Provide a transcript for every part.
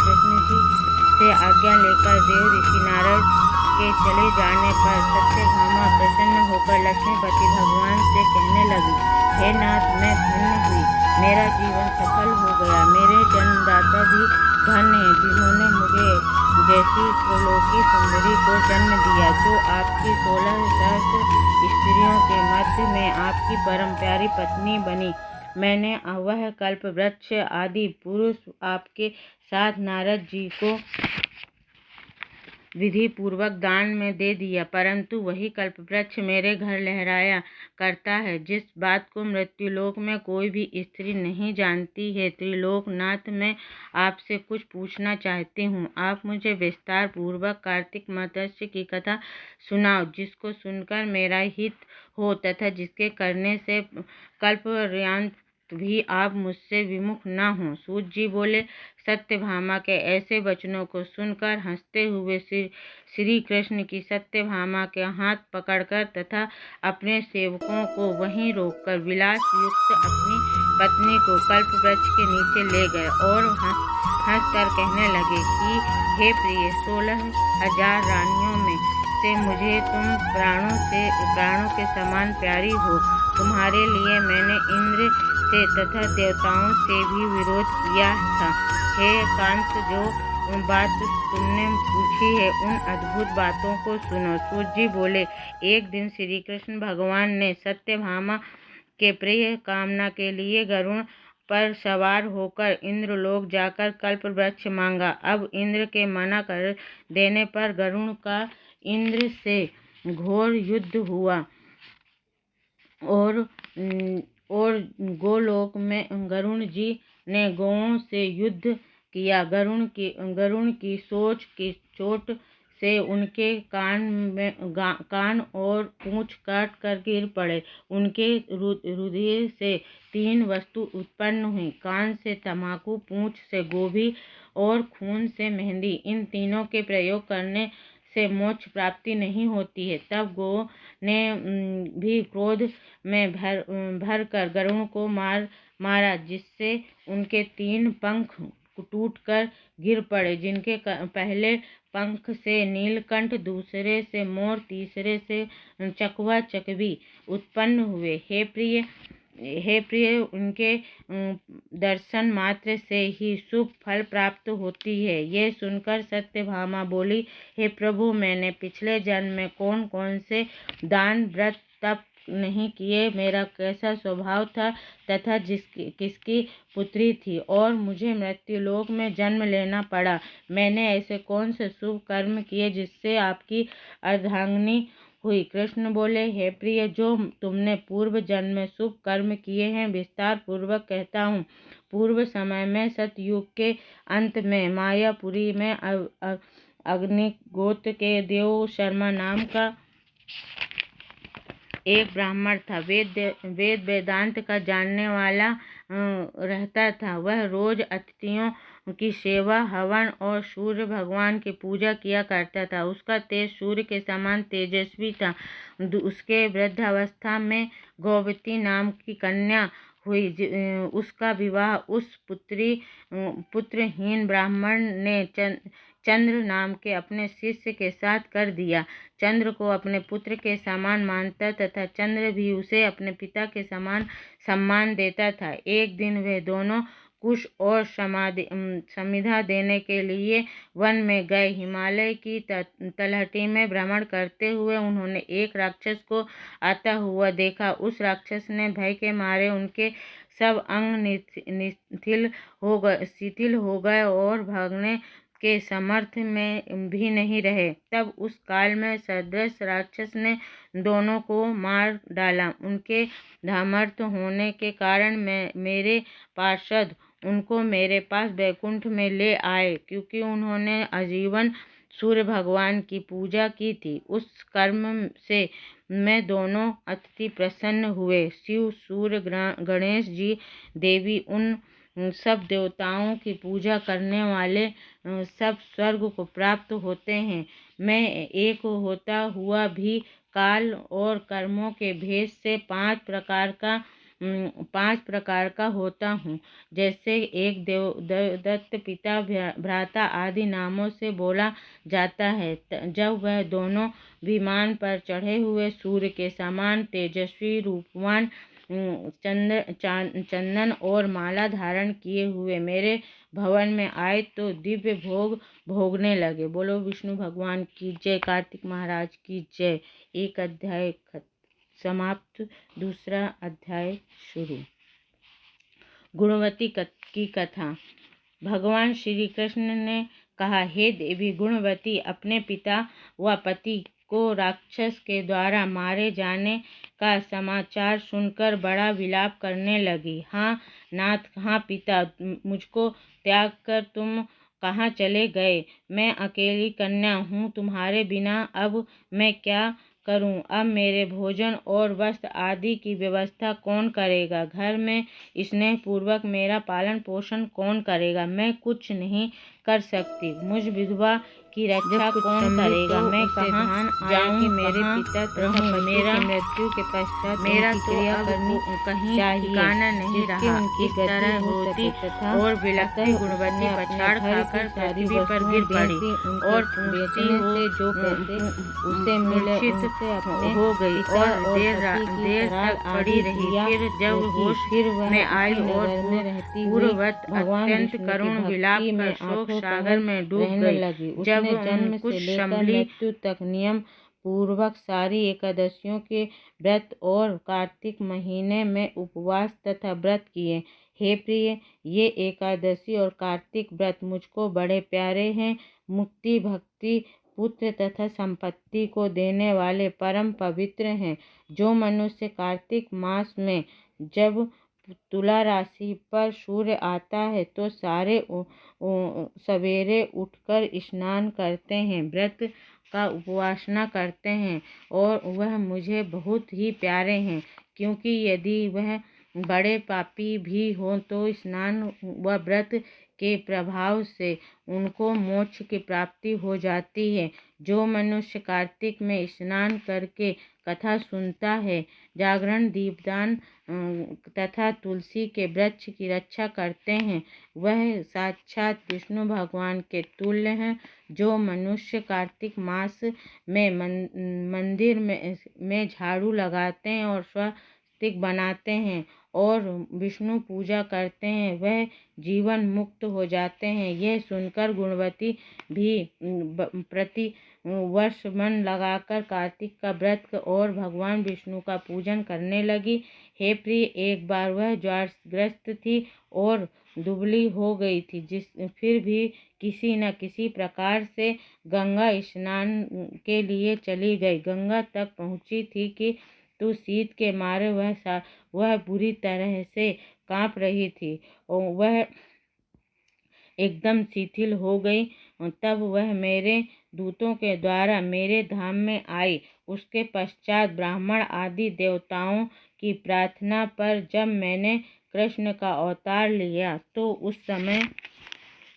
कृष्ण जी से आज्ञा लेकर देव ऋषि नारद के चले जाने पर सत्यभामा प्रसन्न होकर लक्ष्मीपति भगवान से कहने लगी, हे नाथ, मैं धन्य हुई, मेरा जीवन सफल हो गया। मेरे जन्मदाता भी धन्य हैं, जिन्होंने मुझे जैसी त्रिलोकी सुंदरी को जन्म दिया, जो आपकी 16 सहस्त्र स्त्रियों के मध्य में आपकी परम प्यारी पत्नी बनी। मैंने वह कल्प वृक्ष आदि पुरुष आपके साथ नारद जी को विधि पूर्वक दान में दे दिया, परंतु वही कल्प वृक्ष मेरे घर लहराया करता है, जिस बात को मृत्युलोक में कोई भी स्त्री नहीं जानती है। त्रिलोकनाथ, मैं आपसे कुछ पूछना चाहती हूँ। आप मुझे विस्तार पूर्वक कार्तिक मत्स्य की कथा सुनाओ, जिसको सुनकर मेरा हित हो तथा जिसके करने से कल्पपर्यंत भी आप मुझसे विमुख न हों। सूत जी बोले, सत्यभामा के ऐसे वचनों को सुनकर हंसते हुए श्री कृष्ण की सत्यभामा के हाथ पकड़कर तथा अपने सेवकों को वहीं रोककर विलास युक्त अपनी पत्नी को कल्प वृक्ष के नीचे ले गए और हंस कर कहने लगे कि हे प्रिय, 16,000 रानियों में से मुझे तुम प्राणों के समान प्यारी हो। तुम्हारे लिए मैंने इंद्र से तथा देवताओं से भी विरोध किया था। हे कांत, जो बात तुमने पूछी है, उन अद्भुत बातों को सुनो। सूत जी बोले, एक दिन श्री कृष्ण भगवान ने सत्यभामा के प्रिय कामना के लिए गरुड़ पर सवार होकर इंद्रलोक जाकर कल्प वृक्ष मांगा। अब इंद्र के मना कर देने पर गरुड़ का इंद्र से घोर युद्ध हुआ और गोलोक में गरुड़ जी ने गौओं से युद्ध किया। गरुड़ की सोच की चोट से उनके कान और पूंछ काट कर गिर पड़े। उनके हृदय से 3 वस्तु उत्पन्न हुई, कान से तम्बाकू, पूंछ से गोभी और खून से मेहंदी। इन तीनों के प्रयोग करने से मोक्ष प्राप्ति नहीं होती है। तब गौ ने भी क्रोध में भर कर गरुड़ को मारा, जिससे उनके 3 पंख टूटकर गिर पड़े, जिनके पहले पंख से नीलकंठ, दूसरे से मोर, तीसरे से चकवा चकवी उत्पन्न हुए। हे प्रिय, उनके दर्शन मात्र से ही शुभ फल प्राप्त होती है। ये सुनकर सत्यभामा बोली, हे प्रभु, मैंने पिछले जन्म में कौन कौन से दान, व्रत, तप नहीं किए, मेरा कैसा स्वभाव था तथा किसकी पुत्री थी और मुझे मृत्युलोक में जन्म लेना पड़ा। मैंने ऐसे कौन से शुभ कर्म किए जिससे आपकी अर्धांगिनी हुई। कृष्ण बोले, हे प्रिय, जो तुमने पूर्व जन्म में शुभ कर्म किए हैं विस्तार पूर्वक कहता हूँ। पूर्व समय में सतयुग के अंत में मायापुरी में अग्निगोत्र के देव शर्मा नाम का एक ब्राह्मण था। वेद वेदांत का जानने वाला रहता था। वह रोज अतिथियों की सेवा, हवन और सूर्य भगवान की पूजा किया करता था। उसका तेज सूर्य के समान तेजस्वी था। उसके वृद्धावस्था में गौवती नाम की कन्या हुई। उसका विवाह उस पुत्रहीन ब्राह्मण ने चंद्र नाम के अपने शिष्य के साथ कर दिया। चंद्र को अपने पुत्र के समान मानता तथा चंद्र भी उसे अपने पिता के समान सम्मान देता था। एक दिन वे दोनों कुश और समिधा देने के लिए वन में गए। हिमालय की तलहटी में भ्रमण करते हुए उन्होंने एक राक्षस को आता हुआ देखा। उस राक्षस ने भय के मारे उनके सब अंग शिथिल हो गए और भागने के समर्थ में भी नहीं रहे। तब उस काल में सदृश राक्षस ने दोनों को मार डाला। उनके धर्मार्थ होने के कारण मेरे पार्षद उनको मेरे पास वैकुंठ में ले आए, क्योंकि उन्होंने आजीवन सूर्य भगवान की पूजा की थी। उस कर्म से मैं दोनों अतिथि प्रसन्न हुए। शिव, सूर्य, गणेश जी, देवी, उन सब देवताओं की पूजा करने वाले सब स्वर्ग को प्राप्त होते हैं। मैं एक होता हुआ भी काल और कर्मों के भेद से 5 प्रकार का 5 प्रकार का होता हूँ। जैसे एक देवदत्त, पिता, भ्राता आदि नामों से बोला जाता है। जब वह दोनों विमान पर चढ़े हुए सूर्य के समान तेजस्वी, रूपवान, चंदन और माला धारण किए हुए मेरे भवन में आए तो दिव्य भोग भोगने लगे। बोलो विष्णु भगवान की जय, कार्तिक महाराज की जय। एक अध्याय समाप्त, दूसरा अध्याय शुरू। गुणवती की कथा। भगवान श्री कृष्ण ने कहा, हे देवी गुणवती, अपने पिता व पति को राक्षस के द्वारा मारे जाने का समाचार सुनकर बड़ा विलाप करने लगी। हाँ नाथ, हाँ पिता, मुझको त्याग कर तुम कहाँ चले गए? मैं अकेली कन्या हूँ, तुम्हारे बिना अब मैं क्या करूं? अब मेरे भोजन और वस्त्र आदि की व्यवस्था कौन करेगा? घर में स्नेह पूर्वक मेरा पालन पोषण कौन करेगा? मैं कुछ नहीं कर सकती। मुझ विधवा की रक्षा कौन करेगा? मैं कहाँ जाऊं? मेरे पिता तथा मेरा मृत्यु के पश्चात मेरा क्रिया करनी कहीं ठिकाना नहीं रहा। इस तरह रोती और बिलखती गुणवती पछाड़ खाकर पृथ्वी पर गिर पड़ी और जो उसे मूर्छित हो गई और देर तक पड़ी रही। फिर जब होश में आई और पूर्ववत अत्यंत करुण विलाप कर शोक सागर में डूब गई। जब जन्म से लेकर मृत्यु तक नियम पूर्वक सारी एकादशियों के व्रत और कार्तिक महीने में उपवास तथा व्रत किए। हे प्रिय, ये एकादशी और कार्तिक व्रत मुझको बड़े प्यारे हैं। मुक्ति, भक्ति, पुत्र तथा संपत्ति को देने वाले परम पवित्र हैं। जो मनुष्य कार्तिक मास में जब तुला राशि पर सूर्य आता है तो सारे सवेरे उठकर स्नान करते हैं, व्रत का उपासना करते हैं और वह मुझे बहुत ही प्यारे हैं। क्योंकि यदि वह बड़े पापी भी हों तो स्नान व व्रत के प्रभाव से उनको मोक्ष की प्राप्ति हो जाती है। जो मनुष्य कार्तिक में स्नान करके कथा सुनता है, जागरण, दीपदान तथा तुलसी के वृक्ष की रक्षा करते हैं, वह साक्षात विष्णु भगवान के तुल्य हैं। जो मनुष्य कार्तिक मास में मंदिर में झाड़ू लगाते हैं और स्वस्तिक बनाते हैं और विष्णु पूजा करते हैं, वह जीवन मुक्त हो जाते हैं। यह सुनकर गुणवती भी प्रति वर्ष मन लगाकर कार्तिक का व्रत और भगवान विष्णु का पूजन करने लगी। हे प्रिय, एक बार वह ज्वारग्रस्त थी और दुबली हो गई थी, फिर भी किसी न किसी प्रकार से गंगा स्नान के लिए चली गई। गंगा तक पहुंची थी कि तो शीत के मारे वह बुरी तरह से कांप रही थी और वह एकदम शिथिल हो गई। तब वह मेरे दूतों के द्वारा मेरे धाम में आई। उसके पश्चात ब्राह्मण आदि देवताओं की प्रार्थना पर जब मैंने कृष्ण का अवतार लिया तो उस समय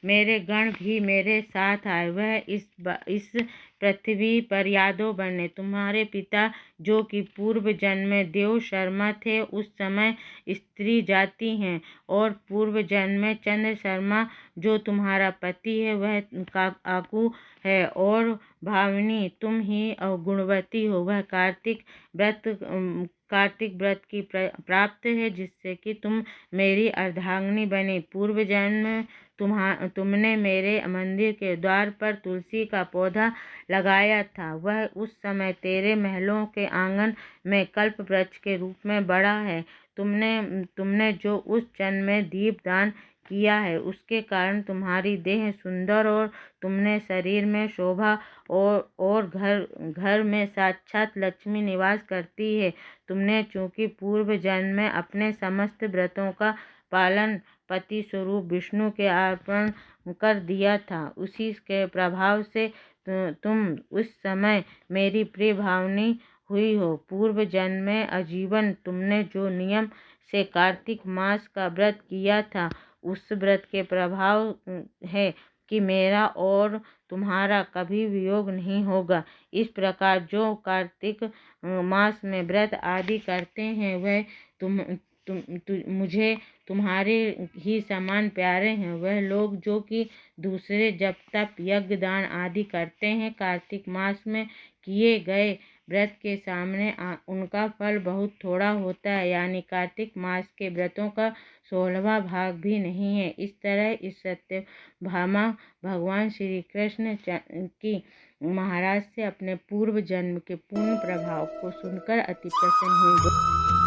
मेरे गण भी मेरे साथ आए। वह इस पृथ्वी पर यादव बने। तुम्हारे पिता जो कि पूर्व जन्म में देव शर्मा थे, उस समय स्त्री जाति हैं, और पूर्व जन्म में चंद्र शर्मा जो तुम्हारा पति है वह काकू है, और भावनी तुम ही गुणवती हो। वह कार्तिक व्रत की प्राप्त है जिससे कि तुम मेरी अर्धांगिनी बनी। पूर्व जन्म तुमने मेरे मंदिर के द्वार पर तुलसी का पौधा लगाया था। वह उस समय तेरे महलों के आंगन में कल्प वृक्ष के रूप में बड़ा है। तुमने जो उस जन्म में दीप दान किया है उसके कारण तुम्हारी देह सुंदर और तुमने शरीर में शोभा और घर में साक्षात लक्ष्मी निवास करती है। तुमने चूंकि पूर्व जन्म में अपने समस्त व्रतों का पालन पति स्वरूप विष्णु के अर्पण कर दिया था, उसी के प्रभाव से तुम उस समय मेरी प्रिय भावनी हुई हो। पूर्व जन्म में आजीवन तुमने जो नियम से कार्तिक मास का व्रत किया था उस व्रत के प्रभाव है कि मेरा और तुम्हारा कभी वियोग नहीं होगा। इस प्रकार जो कार्तिक मास में व्रत आदि करते हैं वह मुझे तुम्हारे ही समान प्यारे हैं। वह लोग जो कि दूसरे जप तप यज्ञ दान आदि करते हैं, कार्तिक मास में किए गए व्रत के सामने उनका फल बहुत थोड़ा होता है, यानी कार्तिक मास के व्रतों का 16वां भाग भी नहीं है। इस तरह इस सत्यभामा भगवान श्री कृष्ण की महाराज से अपने पूर्व जन्म के पुण्य प्रभाव को सुनकर अति प्रसन्न हुई।